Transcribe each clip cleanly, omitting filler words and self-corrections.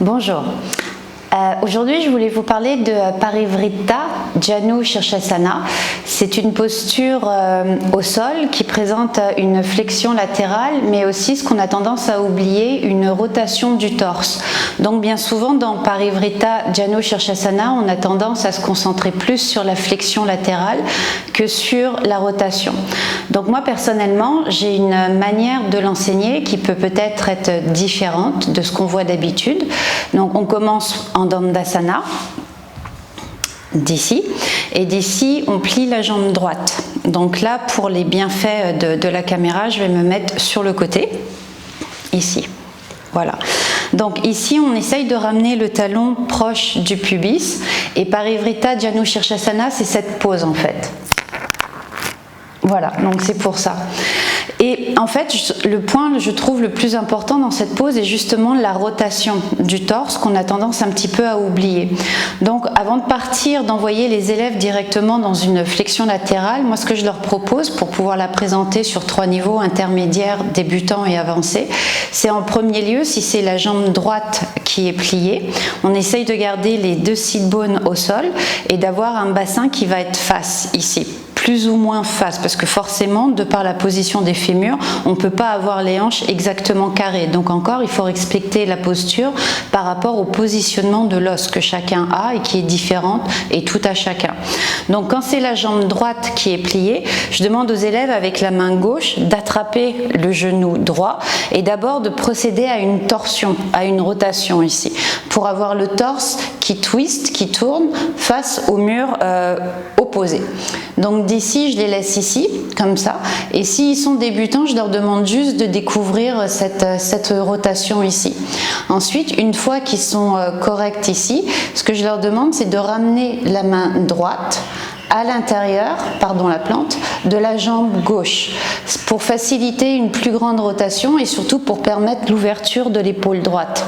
Bonjour. Aujourd'hui, je voulais vous parler de Parivritta Janu Shirshasana. C'est une posture au sol qui présente une flexion latérale, mais aussi ce qu'on a tendance à oublier, une rotation du torse. Donc bien souvent dans Parivritta Janu Shirshasana, on a tendance à se concentrer plus sur la flexion latérale que sur la rotation. Donc moi personnellement, j'ai une manière de l'enseigner qui peut peut-être être différente de ce qu'on voit d'habitude. Donc on commence en Dandasana, d'ici, et d'ici on plie la jambe droite. Donc là, pour les bienfaits de la caméra, je vais me mettre sur le côté, ici. Voilà. Donc ici, on essaye de ramener le talon proche du pubis, et Parivritta Janu Shirshasana, c'est cette pose en fait. Voilà, donc c'est pour ça. Et en fait, le point, je trouve, le plus important dans cette pose est justement la rotation du torse qu'on a tendance un petit peu à oublier. Donc, avant de partir, d'envoyer les élèves directement dans une flexion latérale, moi, ce que je leur propose pour pouvoir la présenter sur 3 niveaux, intermédiaire, débutant et avancé, c'est en premier lieu, si c'est la jambe droite qui est pliée, on essaye de garder les 2 sit bones au sol et d'avoir un bassin qui va être face ici. Plus ou moins face, parce que forcément, de par la position des fémurs, on ne peut pas avoir les hanches exactement carrées. Donc encore, il faut respecter la posture par rapport au positionnement de l'os que chacun a et qui est différente et tout à chacun. Donc quand c'est la jambe droite qui est pliée, je demande aux élèves avec la main gauche d'attraper le genou droit et d'abord de procéder à une torsion, à une rotation ici, pour avoir le torse qui twist, qui tourne face au mur opposé. Donc d'ici, je les laisse ici, comme ça. Et s'ils sont débutants, je leur demande juste de découvrir cette rotation ici. Ensuite, une fois qu'ils sont corrects ici, ce que je leur demande, c'est de ramener la main droite à l'intérieur, pardon, la plante, de la jambe gauche, pour faciliter une plus grande rotation et surtout pour permettre l'ouverture de l'épaule droite.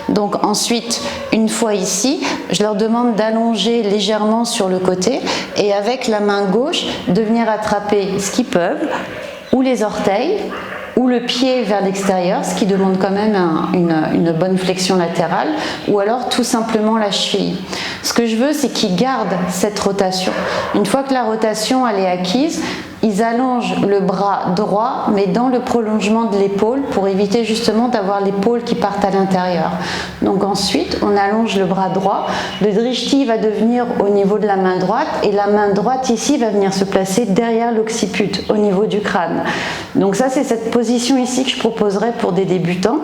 Donc ensuite, une fois ici, je leur demande d'allonger légèrement sur le côté et avec la main gauche, de venir attraper ce qu'ils peuvent, ou les orteils, ou le pied vers l'extérieur, ce qui demande quand même une bonne flexion latérale, ou alors tout simplement la cheville. Ce que je veux, c'est qu'ils gardent cette rotation. Une fois que la rotation elle est acquise, ils allongent le bras droit, mais dans le prolongement de l'épaule, pour éviter justement d'avoir l'épaule qui parte à l'intérieur. Donc ensuite, on allonge le bras droit, le drishti va devenir au niveau de la main droite, et la main droite ici va venir se placer derrière l'occiput, au niveau du crâne. Donc ça, c'est cette position ici que je proposerais pour des débutants.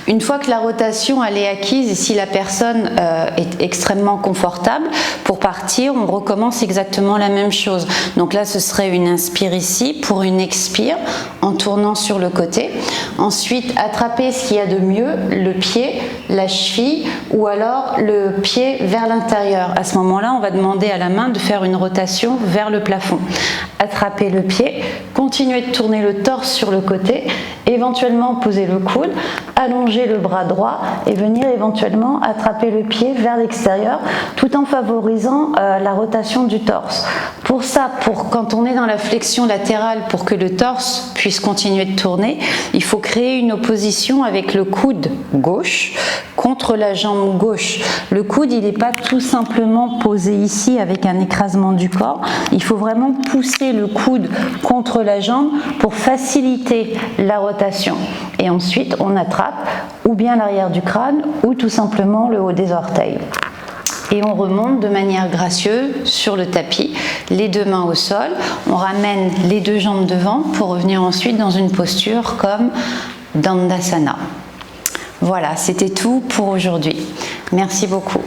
Une fois que la rotation elle est acquise et si la personne est extrêmement confortable, pour partir, on recommence exactement la même chose. Donc là, ce serait une inspire ici pour une expire en tournant sur le côté. Ensuite, attraper ce qu'il y a de mieux, le pied, la cheville ou alors le pied vers l'intérieur. À ce moment-là, on va demander à la main de faire une rotation vers le plafond. Attraper le pied, continuer de tourner le torse sur le côté, éventuellement poser le coude, allonger le bras droit et venir éventuellement attraper le pied vers l'extérieur tout en favorisant la rotation du torse. Pour ça, quand on est dans la flexion latérale, pour que le torse puisse continuer de tourner, il faut créer une opposition avec le coude gauche contre la jambe gauche. Le coude, il n'est pas tout simplement posé ici avec un écrasement du corps. Il faut vraiment pousser le coude contre la jambe pour faciliter la rotation. Et ensuite, on attrape ou bien l'arrière du crâne ou tout simplement le haut des orteils. Et on remonte de manière gracieuse sur le tapis, les 2 mains au sol. On ramène les 2 jambes devant pour revenir ensuite dans une posture comme Dandasana. Voilà, c'était tout pour aujourd'hui. Merci beaucoup.